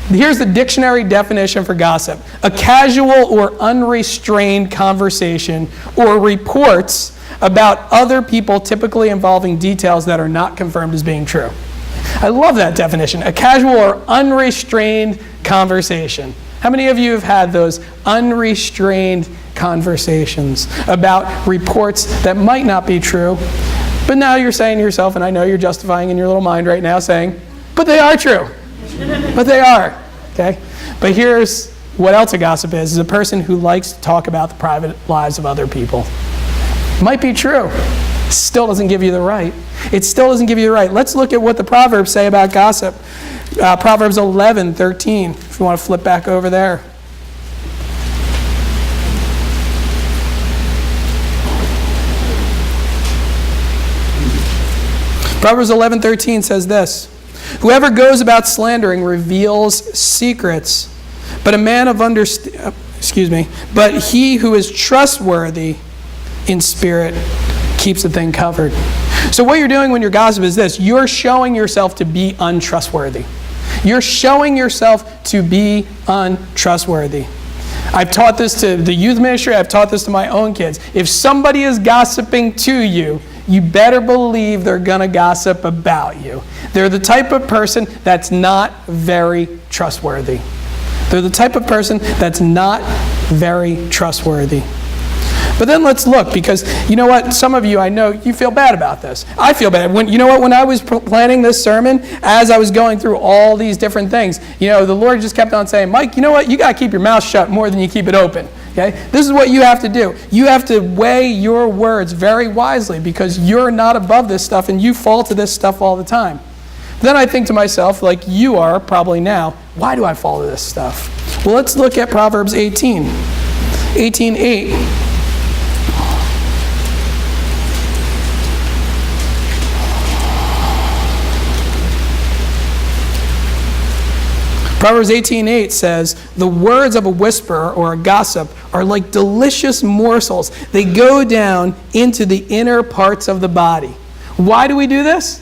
Here's the dictionary definition for gossip. A casual or unrestrained conversation or reports about other people, typically involving details that are not confirmed as being true. I love that definition. A casual or unrestrained conversation. How many of you have had those unrestrained conversations about reports that might not be true, but now you're saying to yourself, and I know you're justifying in your little mind right now, saying, but they are true. But they are, okay? But here's what else a gossip is a person who likes to talk about the private lives of other people. Might be true. Still doesn't give you the right. It still doesn't give you the right. Let's look at what the Proverbs say about gossip. Proverbs 11:13, if you want to flip back over there. Proverbs 11:13 says this, whoever goes about slandering reveals secrets, but but he who is trustworthy in spirit keeps the thing covered. So what you're doing when you're gossip is this, you're showing yourself to be untrustworthy. You're showing yourself to be untrustworthy. I've taught this to the youth ministry, I've taught this to my own kids. If somebody is gossiping to you, you better believe they're going to gossip about you. They're the type of person that's not very trustworthy. They're the type of person that's not very trustworthy. But then let's look, because you know what? Some of you, I know, you feel bad about this. I feel bad. You know what? When I was planning this sermon, as I was going through all these different things, the Lord just kept on saying, Mike, you know what? You got to keep your mouth shut more than you keep it open. Okay? This is what you have to do. You have to weigh your words very wisely, because you're not above this stuff and you fall to this stuff all the time. Then I think to myself, like you are probably now, why do I fall to this stuff? Well, let's look at Proverbs 18:8. Proverbs 18:8 says, the words of a whisperer or a gossip are like delicious morsels. They go down into the inner parts of the body. Why do we do this?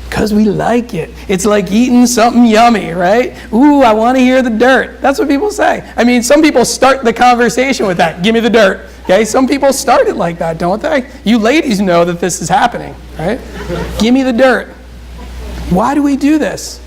Because we like it. It's like eating something yummy, right? Ooh, I want to hear the dirt. That's what people say. I mean, some people start the conversation with that. Give me the dirt. Okay, some people start it like that, don't they? You ladies know that this is happening, right? Give me the dirt. Why do we do this?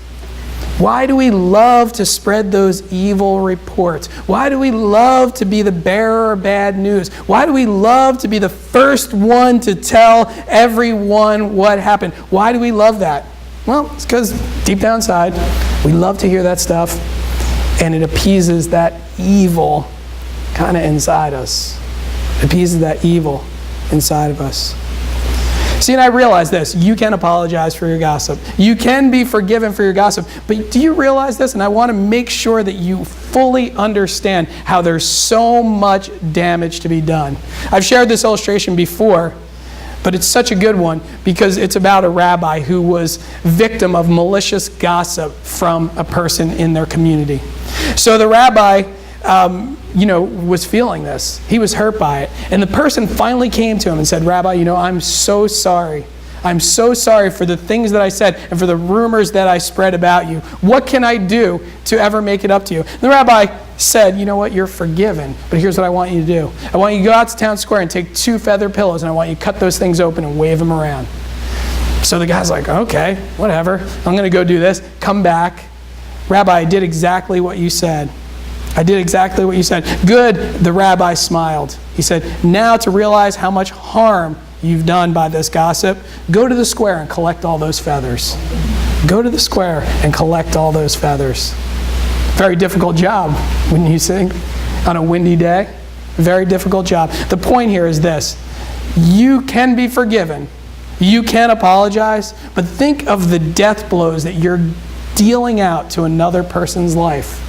Why do we love to spread those evil reports? Why do we love to be the bearer of bad news? Why do we love to be the first one to tell everyone what happened? Why do we love that? Well, it's because deep down inside, we love to hear that stuff, and it appeases that evil kind of inside us. It appeases that evil inside of us. See, and I realize this. You can apologize for your gossip. You can be forgiven for your gossip. But do you realize this? And I want to make sure that you fully understand how there's so much damage to be done. I've shared this illustration before, but it's such a good one because it's about a rabbi who was victim of malicious gossip from a person in their community. So the rabbi was feeling this. He was hurt by it. And the person finally came to him and said, Rabbi, I'm so sorry. I'm so sorry for the things that I said and for the rumors that I spread about you. What can I do to ever make it up to you? The rabbi said, you know what, you're forgiven, but here's what I want you to do. I want you to go out to town square and take 2 feather pillows, and I want you to cut those things open and wave them around. So the guy's like, okay, whatever. I'm going to go do this. Come back. Rabbi, I did exactly what you said. I did exactly what you said. Good, the rabbi smiled. He said, now to realize how much harm you've done by this gossip, go to the square and collect all those feathers. Go to the square and collect all those feathers. Very difficult job, wouldn't you think? On a windy day. Very difficult job. The point here is this. You can be forgiven. You can apologize, but think of the death blows that you're dealing out to another person's life.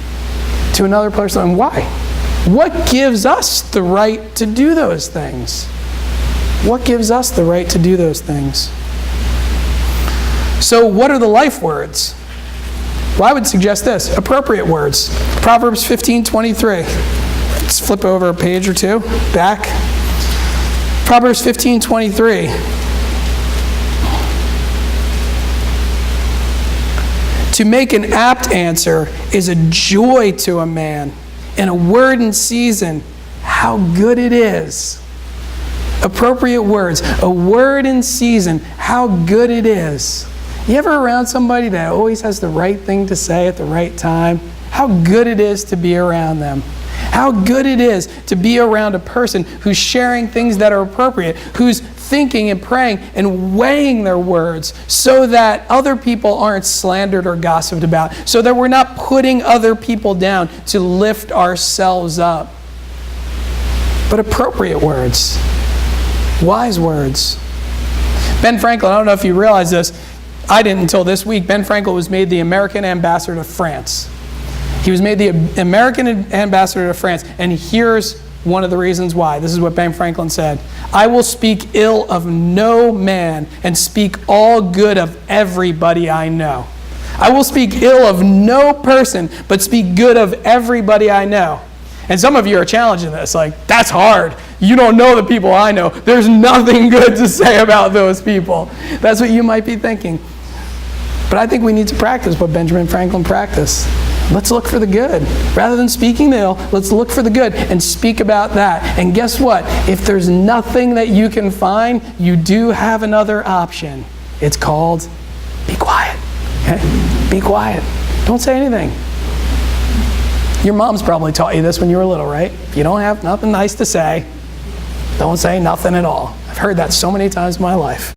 To another person. And why? What gives us the right to do those things? What gives us the right to do those things? So what are the life words? Well, I would suggest this. Appropriate words. Proverbs 15:23. Let's flip over a page or two. Back. Proverbs 15:23. To make an apt answer is a joy to a man, and a word in season, how good it is. Appropriate words, a word in season, how good it is. You ever around somebody that always has the right thing to say at the right time? How good it is to be around them. How good it is to be around a person who's sharing things that are appropriate, who's thinking and praying and weighing their words so that other people aren't slandered or gossiped about, so that we're not putting other people down to lift ourselves up. But appropriate words, wise words. Ben Franklin, I don't know if you realize this, I didn't until this week, Ben Franklin was made the American ambassador to France. He was made the American ambassador to France, and here's one of the reasons why. This is what Ben Franklin said. I will speak ill of no man and speak all good of everybody I know. I will speak ill of no person, but speak good of everybody I know. And some of you are challenging this, like, that's hard. You don't know the people I know. There's nothing good to say about those people. That's what you might be thinking. But I think we need to practice what Benjamin Franklin practiced. Let's look for the good. Rather than speaking the ill, let's look for the good and speak about that. And guess what? If there's nothing that you can find, you do have another option. It's called be quiet. Okay? Be quiet. Don't say anything. Your mom's probably taught you this when you were little, right? If you don't have nothing nice to say, don't say nothing at all. I've heard that so many times in my life.